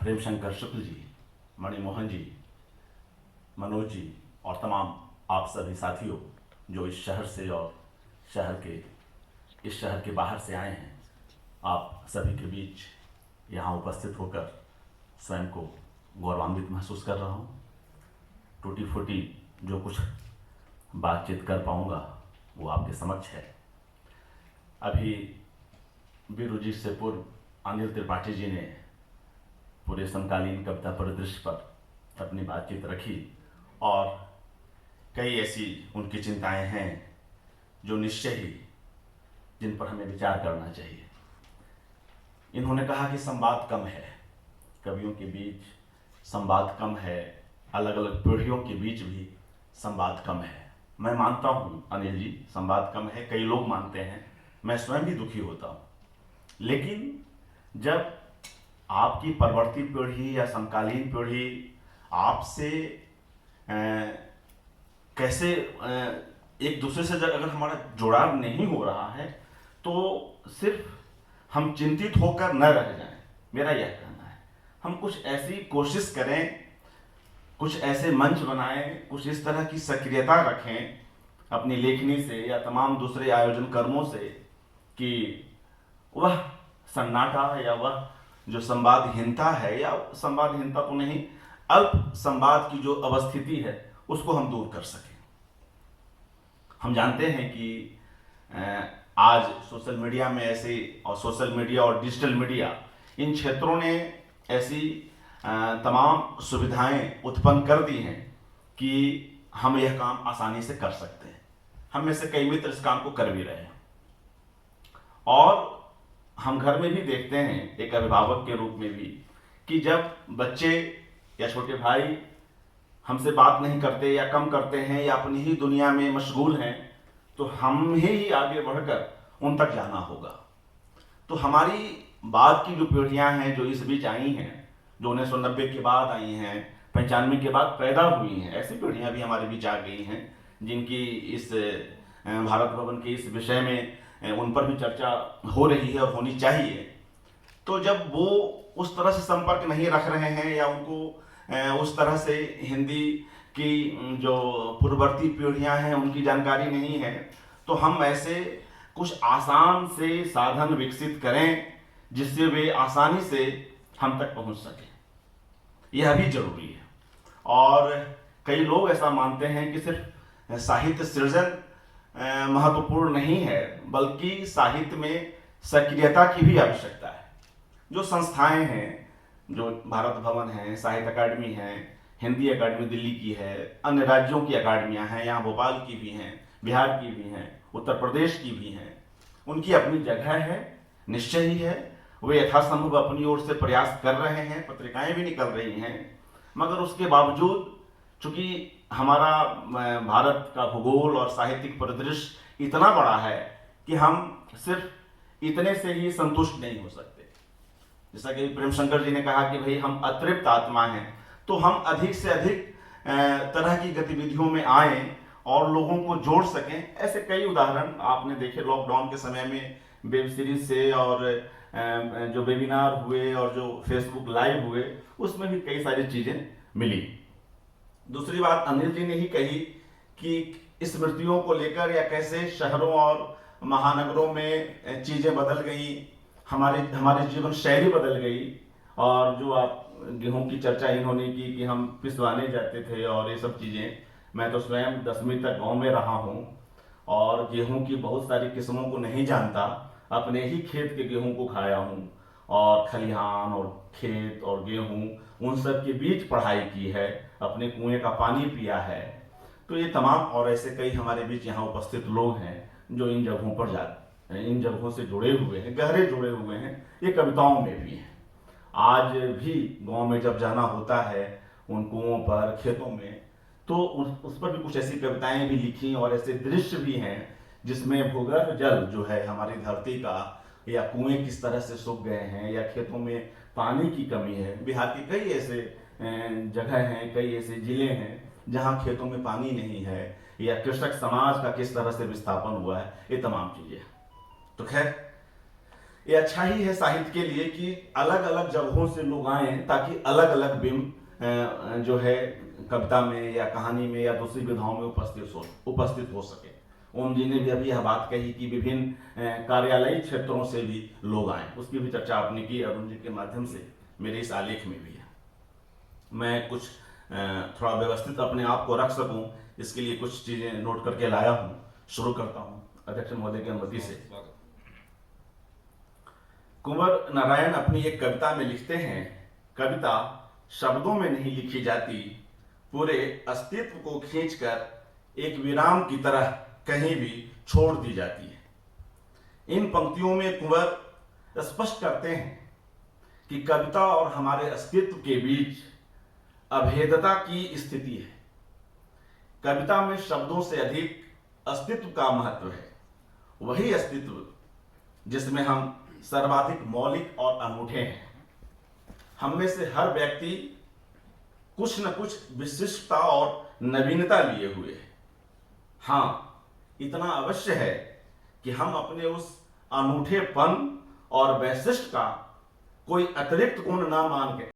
प्रेमशंकर शुक्ल जी, मणिमोहन जी, मनोज जी और तमाम आप सभी साथियों जो इस शहर से और इस शहर के बाहर से आए हैं, आप सभी के बीच यहाँ उपस्थित होकर स्वयं को गौरवान्वित महसूस कर रहा हूँ। टूटी फूटी जो कुछ बातचीत कर पाऊँगा वो आपके समक्ष है। अभी वीरू जी से पूर्व अनिल त्रिपाठी जी ने पूरे समकालीन कविता परिदृश्य पर अपनी बातचीत रखी और कई ऐसी उनकी चिंताएं हैं जो निश्चय ही जिन पर हमें विचार करना चाहिए। इन्होंने कहा कि संवाद कम है, कवियों के बीच संवाद कम है, अलग अलग पीढ़ियों के बीच भी संवाद कम है। मैं मानता हूँ अनिल जी, संवाद कम है, कई लोग मानते हैं, मैं स्वयं भी दुखी होता हूँ। लेकिन जब आपकी परवर्ती पीढ़ी या समकालीन पीढ़ी आपसे कैसे एक दूसरे से अगर हमारा जुड़ाव नहीं हो रहा है तो सिर्फ हम चिंतित होकर न रह जाएं, मेरा यह कहना है। हम कुछ ऐसी कोशिश करें, कुछ ऐसे मंच बनाएं, कुछ इस तरह की सक्रियता रखें अपनी लेखनी से या तमाम दूसरे आयोजन कर्मों से कि वह सन्नाटा या वह जो संवादहीनता है, या संवादहीनता तो नहीं, अल्प संवाद की जो अवस्थिति है उसको हम दूर कर सकें। हम जानते हैं कि आज सोशल मीडिया में ऐसे, और सोशल मीडिया और डिजिटल मीडिया इन क्षेत्रों ने ऐसी तमाम सुविधाएं उत्पन्न कर दी हैं कि हम यह काम आसानी से कर सकते हैं। हम में से कई मित्र इस काम को कर भी रहे हैं और हम घर में भी देखते हैं एक अभिभावक के रूप में भी कि जब बच्चे या छोटे भाई हमसे बात नहीं करते या कम करते हैं या अपनी ही दुनिया में मशगूल हैं तो हम ही आगे बढ़कर उन तक जाना होगा। तो हमारी बाद की जो पीढ़ियां हैं जो इस बीच आई हैं, जो 1990 के बाद आई हैं, 95 के बाद पैदा हुई हैं, ऐसी पीढ़ियां भी हमारे बीच आ गई हैं जिनकी इस भारत भवन के इस विषय में उन पर भी चर्चा हो रही है और होनी चाहिए। तो जब वो उस तरह से संपर्क नहीं रख रहे हैं या उनको उस तरह से हिंदी की जो पूर्ववर्ती पीढ़ियां हैं उनकी जानकारी नहीं है, तो हम ऐसे कुछ आसान से साधन विकसित करें जिससे वे आसानी से हम तक पहुंच सकें, यह भी जरूरी है। और कई लोग ऐसा मानते हैं कि सिर्फ साहित्य सृजन महत्वपूर्ण नहीं है, बल्कि साहित्य में सक्रियता की भी आवश्यकता है। जो संस्थाएं हैं, जो भारत भवन है, साहित्य अकादमी है, हिंदी अकादमी दिल्ली की है, अन्य राज्यों की अकादमियां हैं, यहाँ भोपाल की भी हैं, बिहार की भी हैं, उत्तर प्रदेश की भी हैं, उनकी अपनी जगह है, निश्चय ही है। वे यथासंभव अपनी ओर से प्रयास कर रहे हैं, पत्रिकाएं भी निकल रही हैं, मगर उसके बावजूद चूंकि हमारा भारत का भूगोल और साहित्यिक परिदृश्य इतना बड़ा है कि हम सिर्फ इतने से ही संतुष्ट नहीं हो सकते। जैसा कि प्रेमशंकर जी ने कहा कि भाई हम अतृप्त आत्मा हैं, तो हम अधिक से अधिक तरह की गतिविधियों में आए और लोगों को जोड़ सकें। ऐसे कई उदाहरण आपने देखे लॉकडाउन के समय में, वेब सीरीज से और जो वेबिनार हुए और जो फेसबुक लाइव हुए, उसमें भी कई सारी चीजें मिली। दूसरी बात अनिल जी ने ही कही कि स्मृतियों को लेकर या कैसे शहरों और महानगरों में चीजें बदल गई, हमारे जीवन शैली बदल गई। और जो आप गेहूं की चर्चा इन्होंने की कि हम पिसवाने जाते थे और ये सब चीजें, मैं तो स्वयं 10वीं तक गांव में रहा हूं और गेहूं की बहुत सारी किस्मों को नहीं जानता, अपने ही खेत के गेहूं को खाया हूं और खलिहान और खेत और गेहूं उन सब के बीच पढ़ाई की है, अपने कुएं का पानी पिया है। तो ये तमाम और ऐसे कई हमारे बीच यहाँ उपस्थित लोग हैं जो इन जगहों पर इन जगहों से जुड़े हुए हैं, गहरे जुड़े हुए हैं, ये कविताओं में भी हैं। आज भी गांव में जब जाना होता है उन कुओं पर, खेतों में, तो उस पर भी कुछ ऐसी कविताएं भी लिखी और ऐसे दृश्य भी हैं जिसमें भूगर्भ जल जो है हमारी धरती का, या कुएं किस तरह से सूख गए हैं, या खेतों में पानी की कमी है। बिहार के कई ऐसे जगह हैं, कई ऐसे जिले हैं जहां खेतों में पानी नहीं है, या कृषक समाज का किस तरह से विस्थापन हुआ है, ये तमाम चीजें। तो खैर ये अच्छा ही है साहित्य के लिए कि अलग अलग जगहों से लोग आए ताकि अलग अलग बिंब जो है कविता में या कहानी में या दूसरी विधाओं में उपस्थित हो सके। ओम जी ने भी अभी यह बात कही कि विभिन्न कार्यालयी क्षेत्रों से भी लोग आए, उसकी भी चर्चा आपने की अरुण जी के माध्यम से, मेरे इस आलेख में भी है। मैं कुछ थोड़ा व्यवस्थित अपने आप को रख सकूं, इसके लिए कुछ चीजें नोट करके लाया हूं। शुरू करता हूं अध्यक्ष महोदय की अनुमति से। कुंवर नारायण अपनी एक कविता में लिखते हैं, कविता शब्दों में नहीं लिखी जाती, पूरे अस्तित्व को खींचकर एक विराम की तरह कहीं भी छोड़ दी जाती है। इन पंक्तियों में कुंवर स्पष्ट करते हैं कि कविता और हमारे अस्तित्व के बीच अभेदता की स्थिति है। कविता में शब्दों से अधिक अस्तित्व का महत्व है, वही अस्तित्व जिसमें हम सर्वाधिक मौलिक और अनूठे हैं। हम में से हर व्यक्ति कुछ न कुछ विशिष्टता और नवीनता लिए हुए है। हाँ, इतना अवश्य है कि हम अपने उस अनूठेपन और वैशिष्ट का कोई अतिरिक्त गुण ना मान के